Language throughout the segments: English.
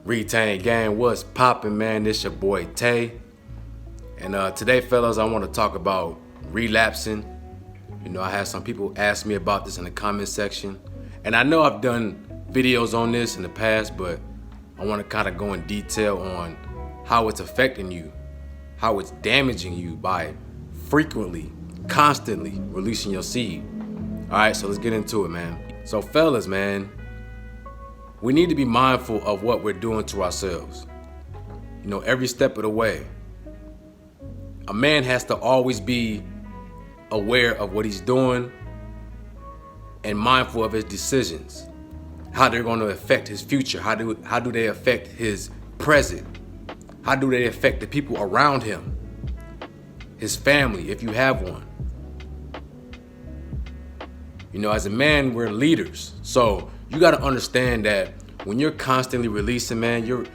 Retain gang, what's poppin', man? This your boy Tay. And today, fellas, I want to talk about relapsing. You know, I had some people ask me about this in the comment section. And I know I've done videos on this in the past, but I want to kind of go in detail on how it's affecting you, how it's damaging you by frequently, constantly releasing your seed. All right, so let's get into it, man. So fellas, man, we need to be mindful of what we're doing to ourselves. You know, every step of the way. A man has to always be aware of what he's doing and mindful of his decisions, how they're going to affect his future, how do they affect his present, how do they affect the people around him, his family, if you have one. You know, as a man, we're leaders, so you got to understand that when you're constantly releasing, man, you're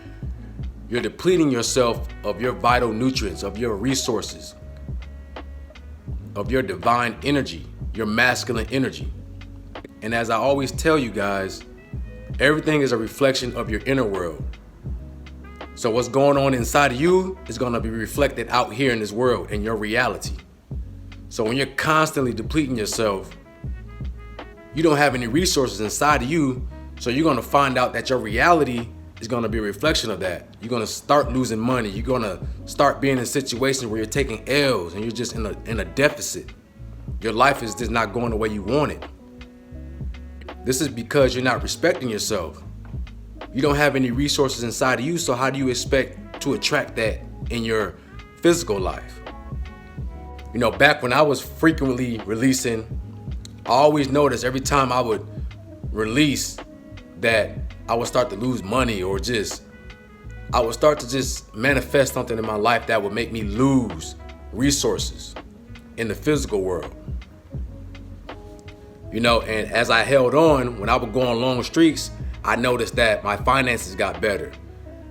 depleting yourself of your vital nutrients, of your resources, of your divine energy, your masculine energy. And as I always tell you guys, everything is a reflection of your inner world. So what's going on inside of you is going to be reflected out here in this world, in your reality. So when you're constantly depleting yourself, you don't have any resources inside of you, so you're going to find out that your reality is going to be a reflection of that. You're going to start losing money. You're going to start being in situations where you're taking L's and you're just in a deficit. Your life is just not going the way you want it. This is because you're not respecting yourself. You don't have any resources inside of you, so how do you expect to attract that in your physical life? You know, back when I was frequently releasing, I always noticed every time I would release that I would start to lose money, or I would start to just manifest something in my life that would make me lose resources in the physical world. You know, and as I held on, when I would go on long streaks, I noticed that my finances got better.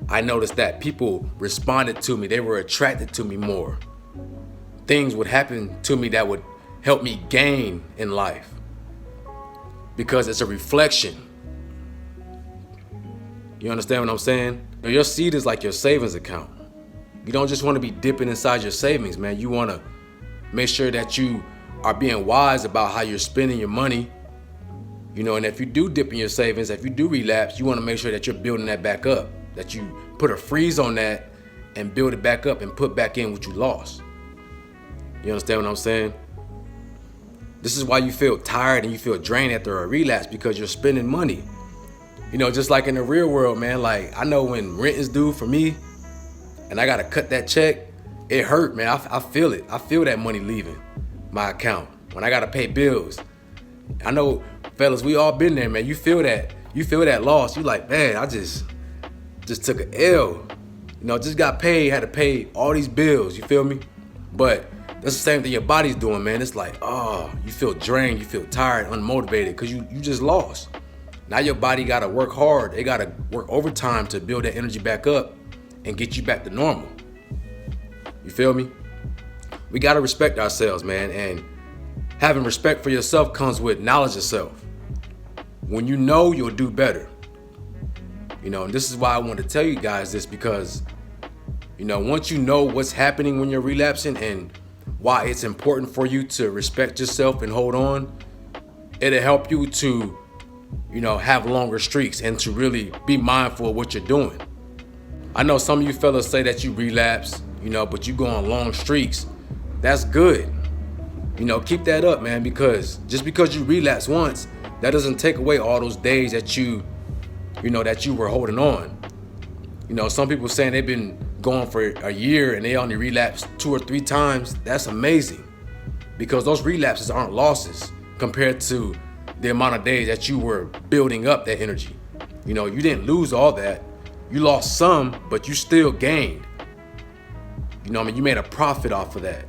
I noticed that people responded to me. They were attracted to me more. Things would happen to me that would help me gain in life, because it's a reflection. You understand what I'm saying? Your seed is like your savings account. You don't just want to be dipping inside your savings, man. You want to make sure that you are being wise about how you're spending your money. You know, and if you do dip in your savings, if you do relapse, you want to make sure that you're building that back up, that you put a freeze on that and build it back up and put back in what you lost. You understand what I'm saying? This is why you feel tired and you feel drained after a relapse, because you're spending money. You know, just like in the real world, man, like I know when rent is due for me and I got to cut that check, it hurt, man. I feel it. I feel that money leaving my account when I got to pay bills. I know, fellas, we all been there, man. You feel that. You feel that loss. You like, man, I just took an L. You know, just got paid, had to pay all these bills. You feel me? But that's the same thing your body's doing, man. It's like, oh, you feel drained, you feel tired, unmotivated, because you just lost. Now your body got to work hard. They got to work overtime to build that energy back up and get you back to normal. You feel me? We got to respect ourselves, man. And having respect for yourself comes with knowledge of self. When you know, you'll do better. You know, and this is why I want to tell you guys this, because, you know, once you know what's happening when you're relapsing and why it's important for you to respect yourself and hold on, it'll help you to, you know, have longer streaks and to really be mindful of what you're doing. I know some of you fellas say that you relapse, you know, but you go on long streaks. That's good. You know, keep that up, man, because just because you relapse once, that doesn't take away all those days that you were holding on. You know, some people saying they've been going for a year and they only relapsed 2 or 3 times. That's amazing, because those relapses aren't losses compared to the amount of days that you were building up that energy. You know, you didn't lose all that. You lost some, but you still gained. You know what I mean? You made a profit off of that.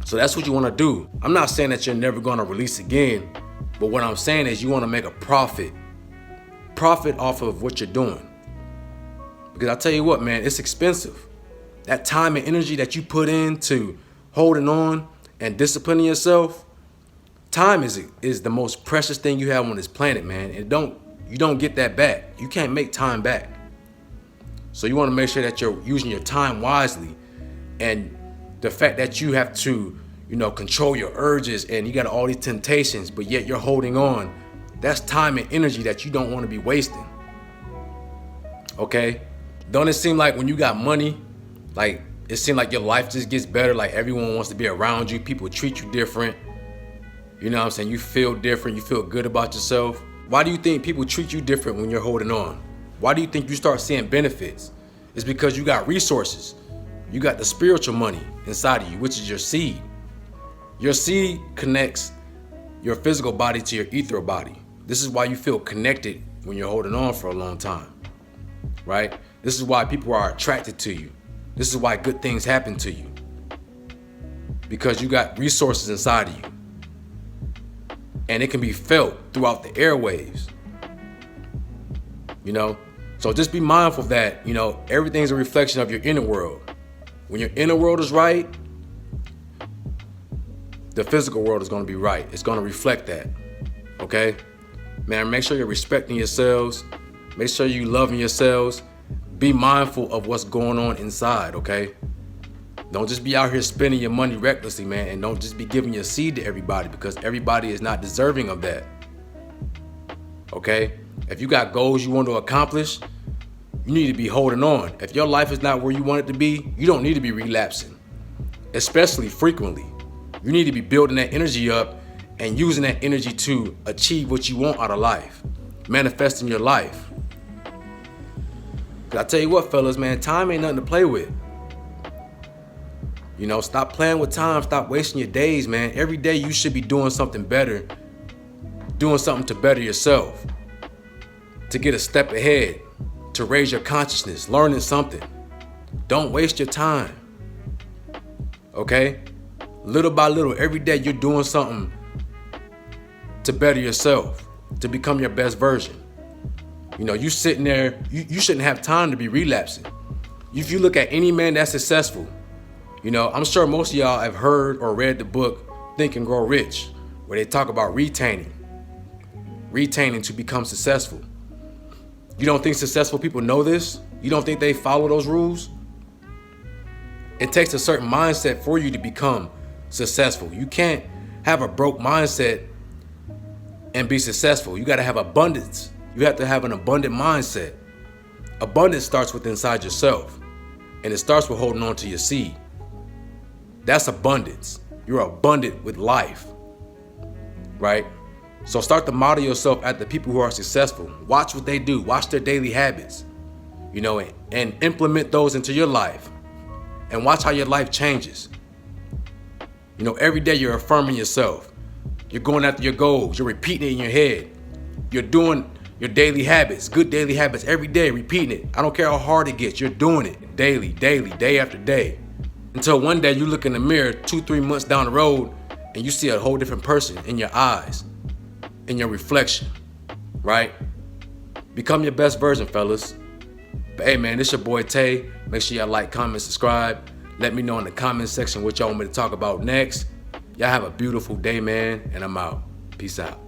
So that's what you want to do. I'm not saying that you're never going to release again, but what I'm saying is you want to make a profit off of what you're doing. Because I tell you what, man, it's expensive. That time and energy that you put into holding on and disciplining yourself, time is the most precious thing you have on this planet, man. And you don't get that back. You can't make time back. So you want to make sure that you're using your time wisely. And the fact that you have to, control your urges and you got all these temptations, but yet you're holding on, that's time and energy that you don't want to be wasting. Okay? Don't it seem like when you got money, like it seems like your life just gets better, like everyone wants to be around you, people treat you different. You know what I'm saying? You feel different, you feel good about yourself. Why do you think people treat you different when you're holding on? Why do you think you start seeing benefits? It's because you got resources. You got the spiritual money inside of you, which is your seed. Your seed connects your physical body to your ethereal body. This is why you feel connected when you're holding on for a long time, right? This is why people are attracted to you. This is why good things happen to you. Because you got resources inside of you. And it can be felt throughout the airwaves. So just be mindful that, everything's a reflection of your inner world. When your inner world is right, the physical world is going to be right. It's going to reflect that. Okay? Man, make sure you're respecting yourselves. Make sure you're loving yourselves. Be mindful of what's going on inside, okay? Don't just be out here spending your money recklessly, man, and don't just be giving your seed to everybody, because everybody is not deserving of that. Okay? If you got goals you want to accomplish, you need to be holding on. If your life is not where you want it to be, you don't need to be relapsing, especially frequently. You need to be building that energy up and using that energy to achieve what you want out of life, manifesting your life. I tell you what, fellas, man, time ain't nothing to play with. Stop playing with time. Stop wasting your days, man. Every day you should be doing something better, doing something to better yourself, to get a step ahead, to raise your consciousness, learning something. Don't waste your time. Okay? Little by little, every day you're doing something to better yourself, to become your best version. You sitting there, you shouldn't have time to be relapsing. If you look at any man that's successful, I'm sure most of y'all have heard or read the book Think and Grow Rich, where they talk about retaining to become successful. You don't think successful people know this? You don't think they follow those rules? It takes a certain mindset for you to become successful. You can't have a broke mindset and be successful. You got to have abundance. You have to have an abundant mindset. Abundance starts with inside yourself, and it starts with holding on to your seed. That's abundance. You're abundant with life, right? So start to model yourself after people who are successful. Watch what they do. Watch their daily habits, and implement those into your life, and watch how your life changes. Every day you're affirming yourself. You're going after your goals. You're repeating it in your head. You're doing your daily habits, good daily habits every day, repeating it. I don't care how hard it gets. You're doing it daily, day after day. Until one day you look in the mirror 2-3 months down the road and you see a whole different person in your eyes, in your reflection, right? Become your best version, fellas. But hey, man, this your boy Tay. Make sure y'all like, comment, subscribe. Let me know in the comment section what y'all want me to talk about next. Y'all have a beautiful day, man, and I'm out. Peace out.